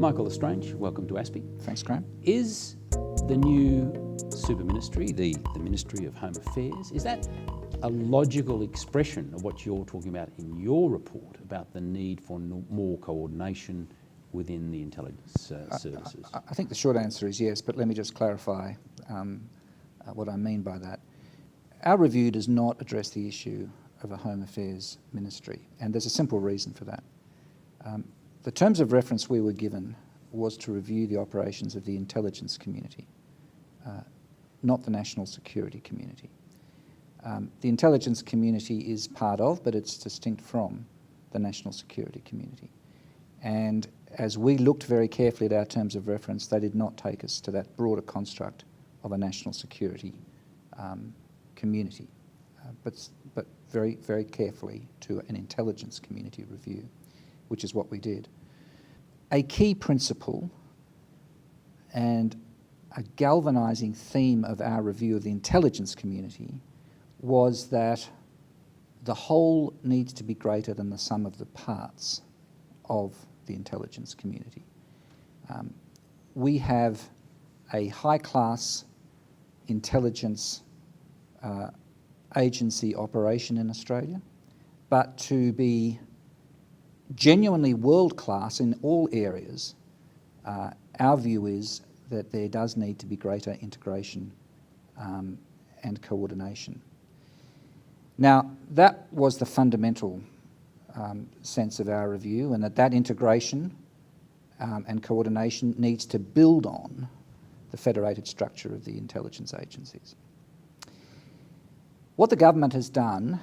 Michael Lestrange, welcome to ASPI. Thanks, Graeme. Is the new super ministry, the Ministry of Home Affairs, is that a logical expression of what you're talking about in your report about the need for more coordination within the intelligence services? I think the short answer is yes, but let me just clarify what I mean by that. Our review does not address the issue of a Home Affairs ministry, and there's a simple reason for that. The terms of reference we were given was to review the operations of the intelligence community, not the national security community. The intelligence community is part of, but it's distinct from, the national security community. And as we looked very carefully at our terms of reference, they did not take us to that broader construct of a national security community, but very, very carefully to an intelligence community review, which is what we did. A key principle and a galvanising theme of our review of the intelligence community was that the whole needs to be greater than the sum of the parts of the intelligence community. We have a high-class intelligence agency operation in Australia, but to be genuinely world-class in all areas, our view is that there does need to be greater integration and coordination. Now, that was the fundamental sense of our review, and that integration and coordination needs to build on the federated structure of the intelligence agencies. What the government has done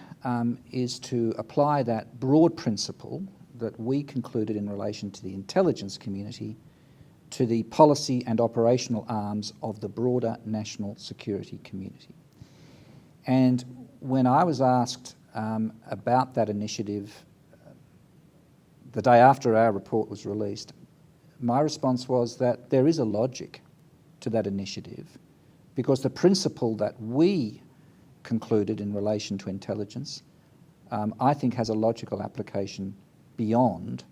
is to apply that broad principle that we concluded in relation to the intelligence community to the policy and operational arms of the broader national security community. And when I was asked about that initiative the day after our report was released, my response was that there is a logic to that initiative, because the principle that we concluded in relation to intelligence, I think has a logical application beyond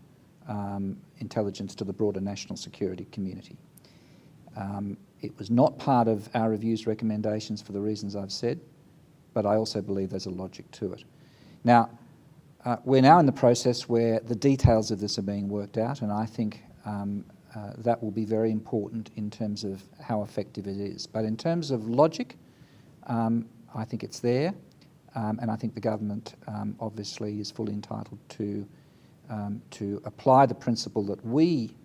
intelligence to the broader national security community. It was not part of our review's recommendations for the reasons I've said, but I also believe there's a logic to it. Now, we're now in the process where the details of this are being worked out, and I think that will be very important in terms of how effective it is. But in terms of logic, I think it's there, and I think the government obviously is fully entitled to apply the principle that we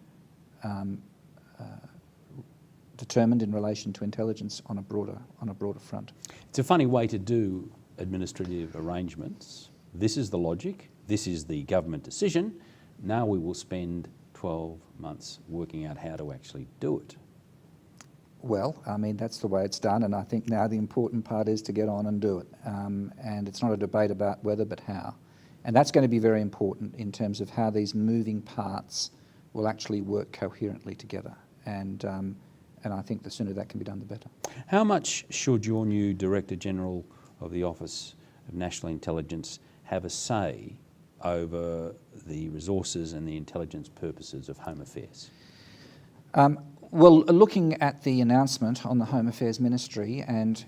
determined in relation to intelligence on a broader front. It's a funny way to do administrative arrangements. This is the logic, this is the government decision. Now we will spend 12 months working out how to actually do it. Well, I mean, that's the way it's done, and I think now the important part is to get on and do it. And it's not a debate about whether, but how. And that's going to be very important in terms of how these moving parts will actually work coherently together. And I think the sooner that can be done, the better. How much should your new Director General of the Office of National Intelligence have a say over the resources and the intelligence purposes of Home Affairs? Well, looking at the announcement on the Home Affairs Ministry and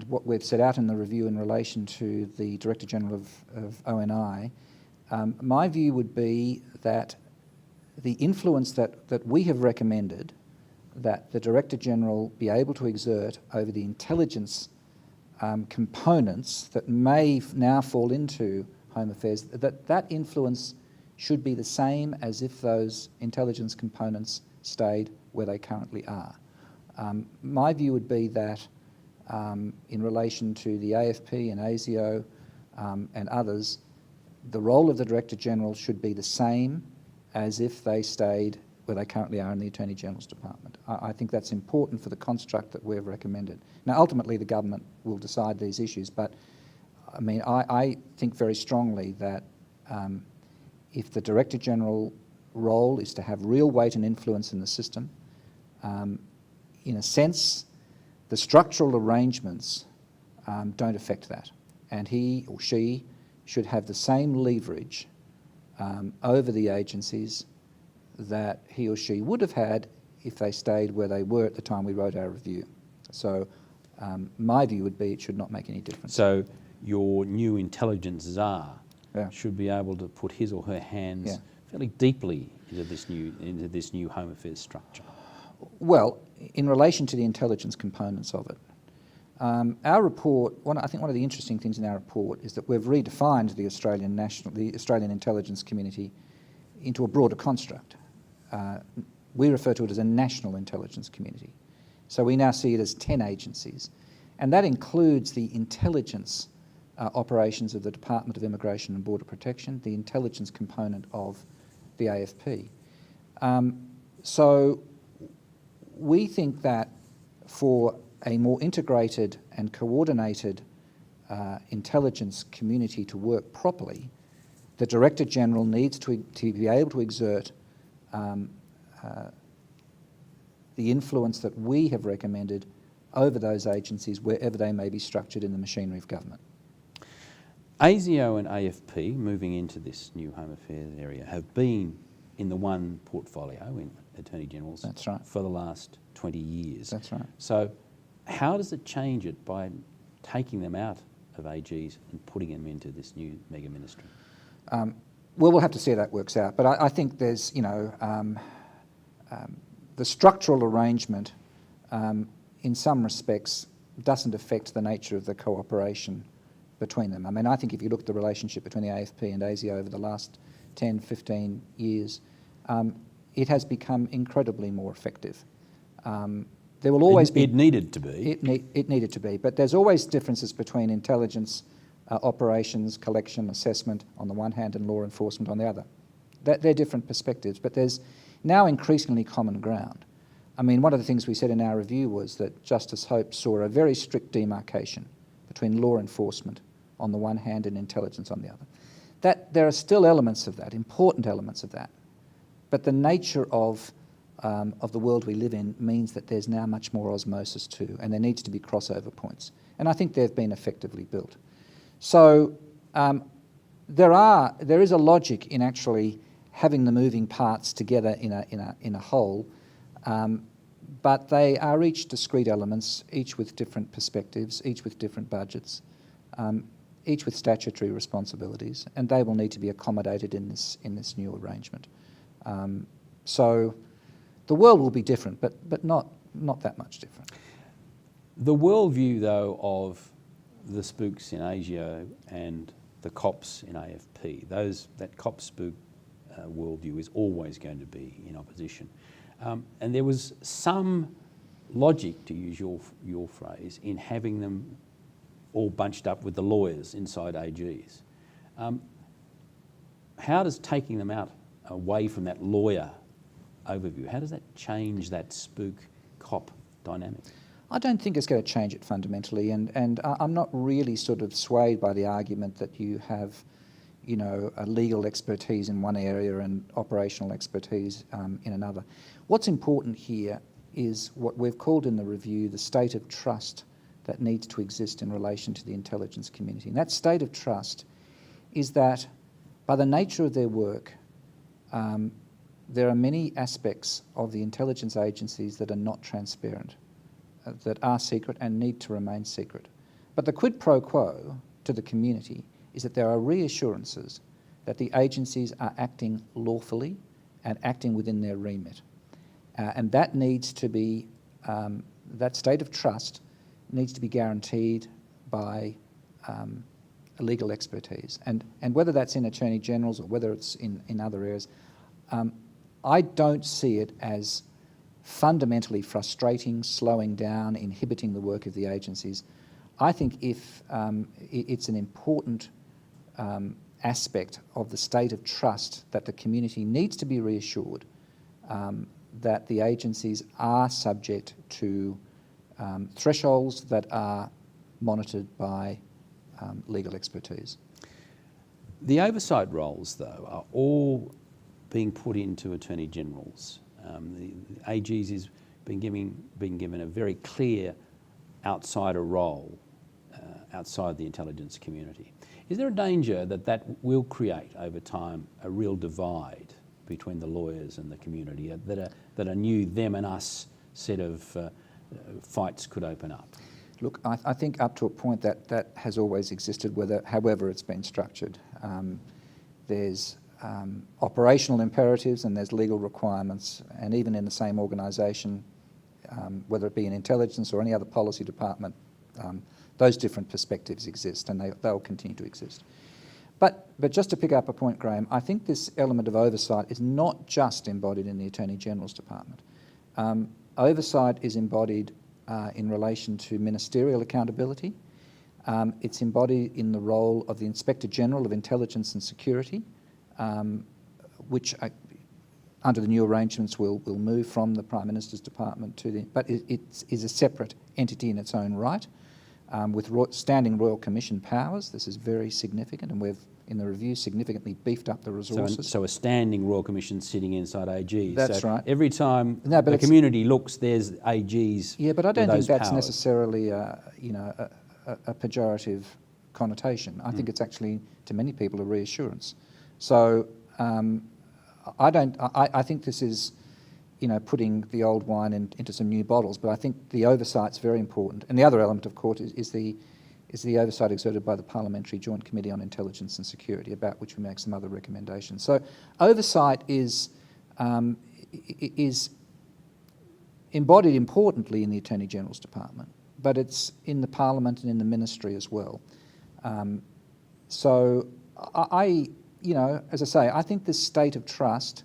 what we've set out in the review in relation to the Director General of ONI, my view would be that the influence that we have recommended that the Director General be able to exert over the intelligence components that may now fall into Home Affairs, that influence should be the same as if those intelligence components stayed where they currently are. My view would be that in relation to the AFP and ASIO and others, the role of the Director General should be the same as if they stayed where they currently are in the Attorney General's Department. I think that's important for the construct that we've recommended. Now, ultimately, the government will decide these issues, but I mean, I think very strongly that if the Director General role is to have real weight and influence in the system, in a sense, the structural arrangements don't affect that. And he or she should have the same leverage over the agencies that he or she would have had if they stayed where they were at the time we wrote our review. So my view would be it should not make any difference. So your new intelligence czar Yeah. should be able to put his or her hands Yeah. fairly deeply into this new Home Affairs structure. Well, in relation to the intelligence components of it, our report, I think one of the interesting things in our report is that we've redefined the Australian intelligence community into a broader construct. We refer to it as a national intelligence community. So we now see it as 10 agencies, and that includes the intelligence operations of the Department of Immigration and Border Protection, the intelligence component of the AFP. So we think that for a more integrated and coordinated intelligence community to work properly, the Director General needs to be able to exert the influence that we have recommended over those agencies wherever they may be structured in the machinery of government. ASIO and AFP, moving into this new Home Affairs area, have been in the one portfolio in Attorney Generals. That's right. For the last 20 years. That's right. So how does it change it by taking them out of AGs and putting them into this new mega ministry? Well, we'll have to see how that works out. But I think there's, the structural arrangement, in some respects, doesn't affect the nature of the cooperation between them. I mean, I think if you look at the relationship between the AFP and ASIO over the last 10, 15 years, it has become incredibly more effective. There will always be... It needed to be. It needed to be. But there's always differences between intelligence operations, collection, assessment on the one hand and law enforcement on the other. They're different perspectives, but there's now increasingly common ground. I mean, one of the things we said in our review was that Justice Hope saw a very strict demarcation between law enforcement on the one hand and intelligence on the other. That there are still elements of that, important elements of that, but the nature of the world we live in means that there's now much more osmosis too, and there needs to be crossover points. And I think they've been effectively built. So there is a logic in actually having the moving parts together in a whole, but they are each discrete elements, each with different perspectives, each with different budgets, each with statutory responsibilities, and they will need to be accommodated in this new arrangement. So the world will be different, but not that much different. The worldview, though, of the spooks in ASIO and the cops in AFP, that cop-spook worldview is always going to be in opposition. And there was some logic, to use your phrase, in having them all bunched up with the lawyers inside AGs. How does taking them out away from that lawyer overview, how does that change that spook-cop dynamic? I don't think it's going to change it fundamentally, and I'm not really sort of swayed by the argument that you have, a legal expertise in one area and operational expertise in another. What's important here is what we've called in the review the state of trust that needs to exist in relation to the intelligence community. And that state of trust is that by the nature of their work, there are many aspects of the intelligence agencies that are not transparent, that are secret and need to remain secret. But the quid pro quo to the community is that there are reassurances that the agencies are acting lawfully and acting within their remit. And that needs to be, that state of trust needs to be guaranteed by legal expertise. And whether that's in Attorney Generals or whether it's in other areas, I don't see it as fundamentally frustrating, slowing down, inhibiting the work of the agencies. I think if it's an important aspect of the state of trust that the community needs to be reassured that the agencies are subject to thresholds that are monitored by legal expertise. The oversight roles, though, are all being put into Attorney Generals. The AGs is being given a very clear outsider role outside the intelligence community. Is there a danger that will create over time a real divide between the lawyers and the community, that a new them and us set of fights could open up? Look, I think up to a point that has always existed, however it's been structured. There's operational imperatives and there's legal requirements, and even in the same organisation, whether it be in intelligence or any other policy department, those different perspectives exist, and they'll continue to exist. But just to pick up a point, Graeme, I think this element of oversight is not just embodied in the Attorney General's Department. Oversight is embodied in relation to ministerial accountability. It's embodied in the role of the Inspector General of Intelligence and Security, which under the new arrangements will move from the Prime Minister's Department to the... But it is a separate entity in its own right, with standing Royal Commission powers. This is very significant, and we've, in the review, significantly beefed up the resources. So a standing Royal Commission sitting inside AGs. That's right. Every time the community looks, there's AGs. Yeah, but I don't think that's powers. necessarily a pejorative connotation. I think it's actually, to many people, a reassurance. So I think this is, putting the old wine into some new bottles, but I think the oversight's very important. And the other element, of course, is the oversight exerted by the Parliamentary Joint Committee on Intelligence and Security, about which we make some other recommendations. So oversight is embodied importantly in the Attorney General's Department, but it's in the Parliament and in the Ministry as well. So as I say, I think this state of trust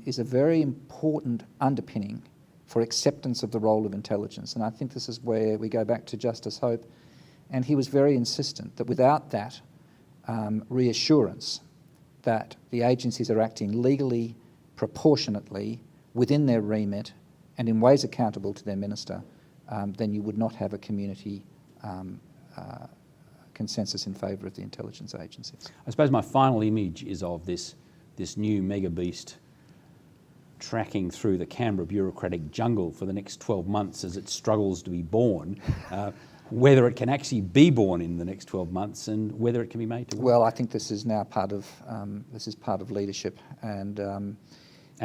is a very important underpinning for acceptance of the role of intelligence. And I think this is where we go back to Justice Hope, and he was very insistent that without that reassurance that the agencies are acting legally, proportionately, within their remit, and in ways accountable to their minister, then you would not have a community consensus in favour of the intelligence agencies. I suppose my final image is of this new mega beast tracking through the Canberra bureaucratic jungle for the next 12 months as it struggles to be born. Whether it can actually be born in the next 12 months and whether it can be made to work. Well, I think this is now part of leadership and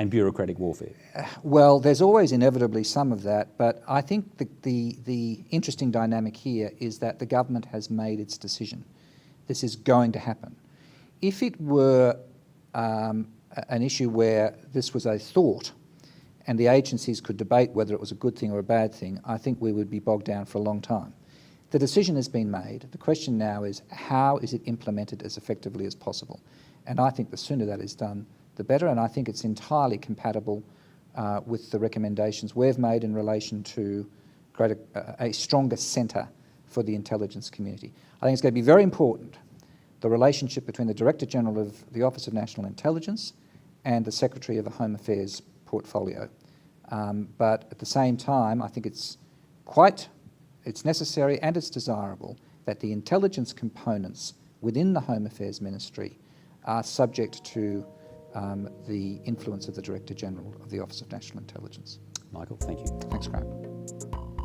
bureaucratic warfare. Well, there's always inevitably some of that, but I think the interesting dynamic here is that the government has made its decision. This is going to happen. If it were an issue where this was a thought and the agencies could debate whether it was a good thing or a bad thing, I think we would be bogged down for a long time. The decision has been made. The question now is, how is it implemented as effectively as possible? And I think the sooner that is done, the better, and I think it's entirely compatible with the recommendations we've made in relation to create a stronger centre for the intelligence community. I think it's going to be very important, the relationship between the Director General of the Office of National Intelligence and the Secretary of the Home Affairs portfolio. But at the same time, I think it's necessary and it's desirable that the intelligence components within the Home Affairs Ministry are subject to the influence of the Director General of the Office of National Intelligence. Michael, thank you. Thanks, Graeme.